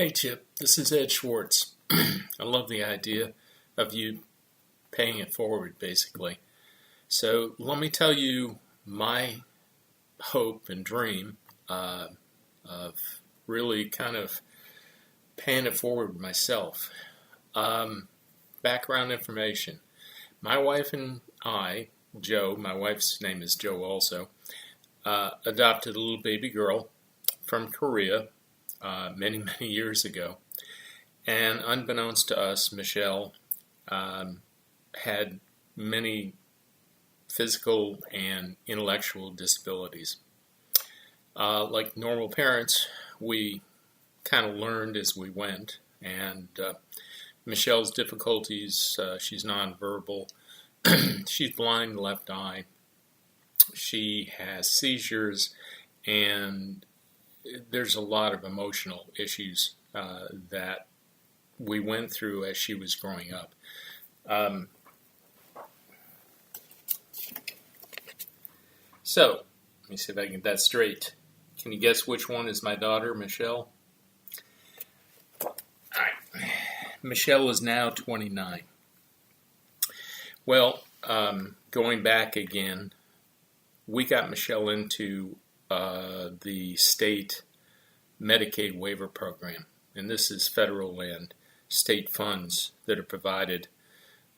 Hey Chip, this is Ed Schwartz. I love the idea of you paying it forward, basically. So let me tell you my hope and dream of really kind of paying it forward myself. Background information. My wife and I, Joe, my wife's name is Joe also, adopted a little baby girl from Korea many years ago. And unbeknownst to us, Michelle had many physical and intellectual disabilities. Like normal parents, we kind of learned as we went. And Michelle's difficulties, she's nonverbal. She's blind in the left eye. She has seizures, and there's a lot of emotional issues that we went through as she was growing up. So, let me see if I can get that straight. Can you guess which one is my daughter, Michelle? All right. Michelle is now 29. Well, going back again, we got Michelle into the state Medicaid waiver program, and this is federal and state funds that are provided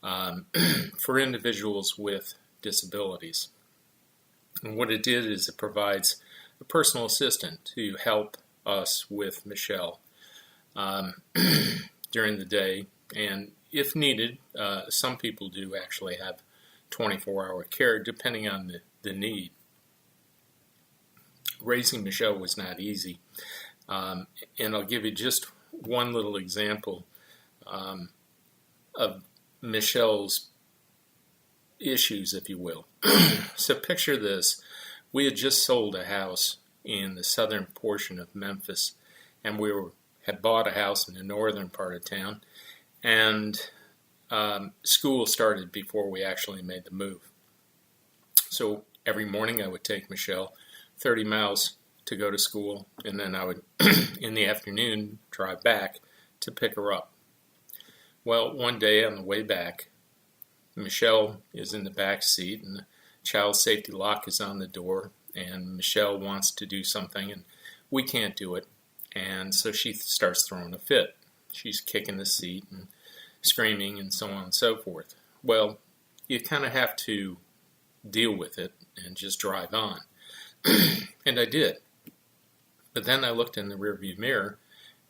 for individuals with disabilities. And what it did is it provides a personal assistant to help us with Michelle during the day, and if needed, some people do actually have 24-hour care depending on the need. Raising Michelle was not easy, and I'll give you just one little example of Michelle's issues, if you will. So picture this. We had just sold a house in the southern portion of Memphis, and had bought a house in the northern part of town, and school started before we actually made the move. So every morning I would take Michelle 30 miles to go to school, and then I would, in the afternoon, drive back to pick her up. Well, one day on the way back, Michelle is in the back seat, and the child safety lock is on the door, and Michelle wants to do something, and we can't do it, and so she starts throwing a fit. She's kicking the seat and screaming and so on and so forth. Well, you kind of have to deal with it and just drive on. And I did. But then I looked in the rearview mirror,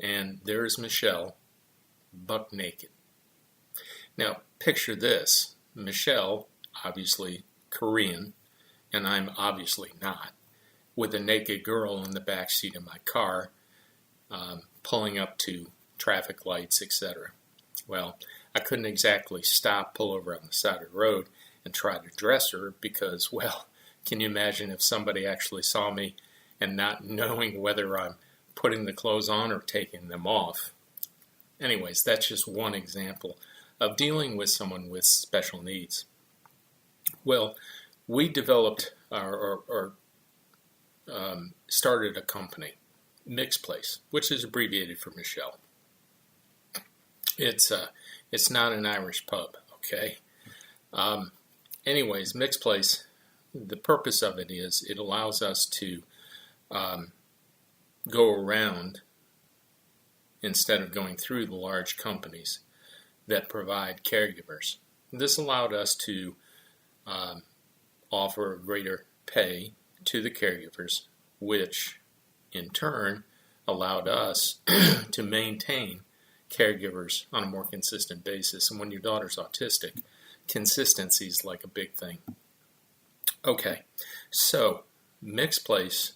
and there's Michelle, buck naked. Now, picture this. Michelle, obviously Korean, and I'm obviously not, with a naked girl in the back seat of my car, pulling up to traffic lights, etc. Well, I couldn't exactly stop, pull over on the side of the road, and try to dress her because, well, can you imagine if somebody actually saw me and not knowing whether I'm putting the clothes on or taking them off? Anyways, that's just one example of dealing with someone with special needs. Well, we developed or started a company, Mixed Place, which is abbreviated for Michelle. It's not an Irish pub, okay? Anyways, Mixed Place, the purpose of it is it allows us to go around instead of going through the large companies that provide caregivers. This allowed us to offer greater pay to the caregivers, which in turn allowed us to maintain caregivers on a more consistent basis. And when your daughter's autistic, consistency is like a big thing. Okay, so Mixed Place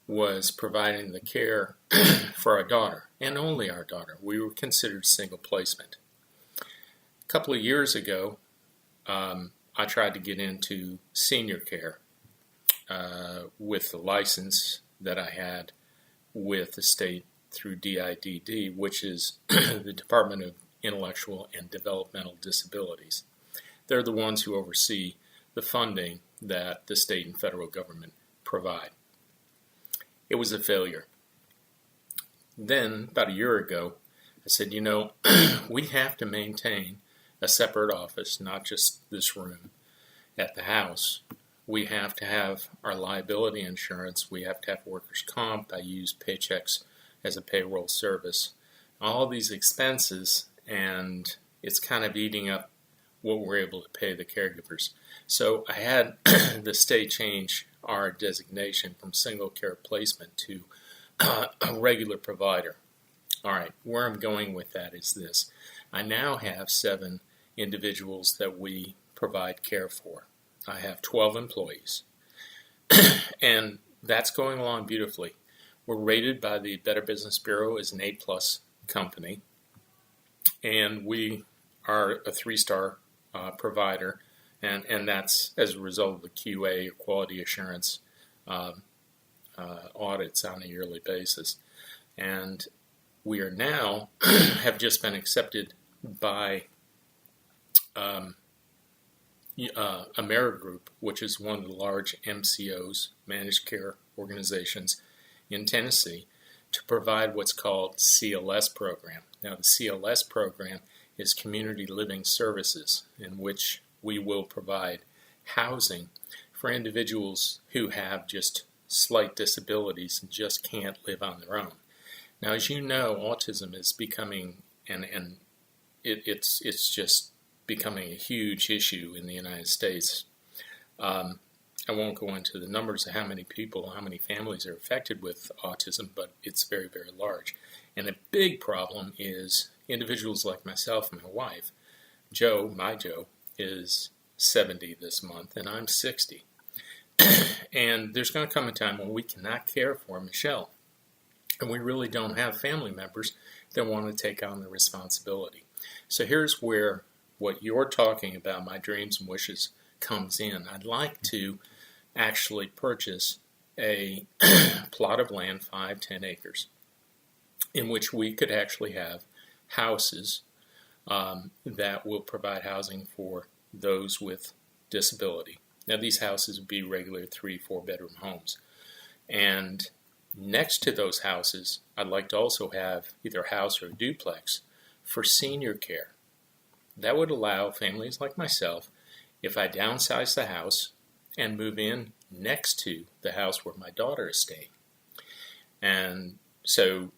was providing the care for our daughter, and only our daughter. We were considered single placement. A couple of years ago, I tried to get into senior care with the license that I had with the state through DIDD, which is the Department of Intellectual and Developmental Disabilities. They're the ones who oversee the funding that the state and federal government provide. It was a failure. Then, about a year ago, I said, we have to maintain a separate office, not just this room at the house. We have to have our liability insurance. We have to have workers' comp. I use Paychecks as a payroll service. All these expenses, and it's kind of eating up what we're able to pay the caregivers. So I had the state change our designation from single care placement to a regular provider. All right, where I'm going with that is this. I now have 7 individuals that we provide care for. I have 12 employees, and that's going along beautifully. We're rated by the Better Business Bureau as an A+ company, and we are a 3-star provider, and that's as a result of the QA, quality assurance audits on a yearly basis. And we are now have just been accepted by AmeriGroup, which is one of the large MCOs, managed care organizations in Tennessee, to provide what's called CLS program. Now, the CLS program is Community Living Services, in which we will provide housing for individuals who have just slight disabilities and just can't live on their own. Now, as you know, autism is becoming, and it's just becoming a huge issue in the United States. I won't go into the numbers of how many people, how many families are affected with autism, but it's very, very large. And a big problem is individuals like myself and my wife. Joe, my Joe, is 70 this month, and I'm 60. And there's going to come a time when we cannot care for Michelle, and we really don't have family members that want to take on the responsibility. So here's where what you're talking about, my dreams and wishes, comes in. I'd like to actually purchase a plot of land, 5-10 acres, in which we could actually have houses that will provide housing for those with disability. Now, these houses would be regular 3-4 bedroom homes. And next to those houses, I'd like to also have either a house or a duplex for senior care. That would allow families like myself, if I downsize the house and move in next to the house where my daughter is staying. And so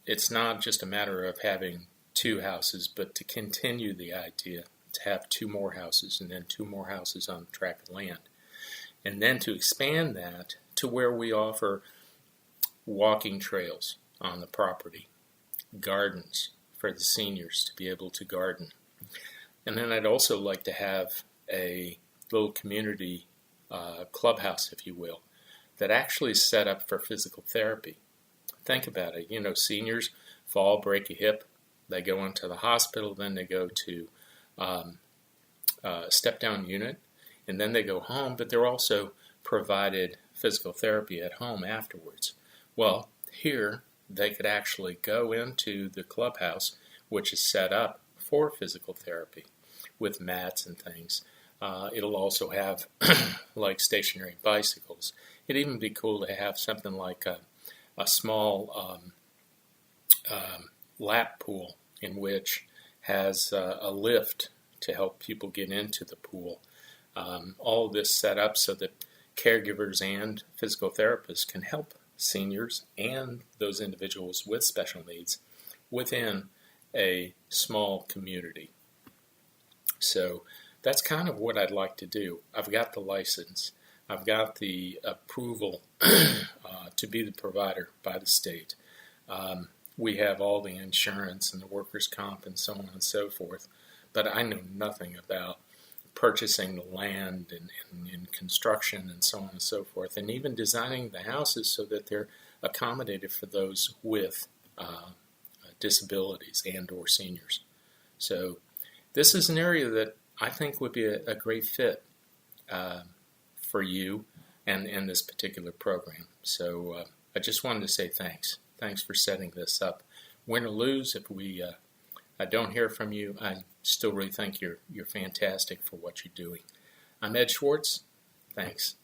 it's not just a matter of having 2 houses, but to continue the idea to have 2 more houses and then 2 more houses on the tract of land. And then to expand that to where we offer walking trails on the property, gardens for the seniors to be able to garden. And then I'd also like to have a little community clubhouse, if you will, that actually is set up for physical therapy. Think about it. Seniors fall, break a hip, they go into the hospital, then they go to a step-down unit, and then they go home, but they're also provided physical therapy at home afterwards. Well, here they could actually go into the clubhouse, which is set up for physical therapy with mats and things. It'll also have like stationary bicycles. It'd even be cool to have something like a small lap pool in which has a lift to help people get into the pool. All of this set up so that caregivers and physical therapists can help seniors and those individuals with special needs within a small community. So that's kind of what I'd like to do. I've got the license. I've got the approval to be the provider by the state. We have all the insurance and the workers' comp and so on and so forth, but I know nothing about purchasing the land and construction and so on and so forth, and even designing the houses so that they're accommodated for those with disabilities and or seniors. So this is an area that I think would be a great fit for you and this particular program. So I just wanted to say thanks. Thanks for setting this up. Win or lose, if I don't hear from you, I still really think you're fantastic for what you're doing. I'm Ed Schwartz. Thanks.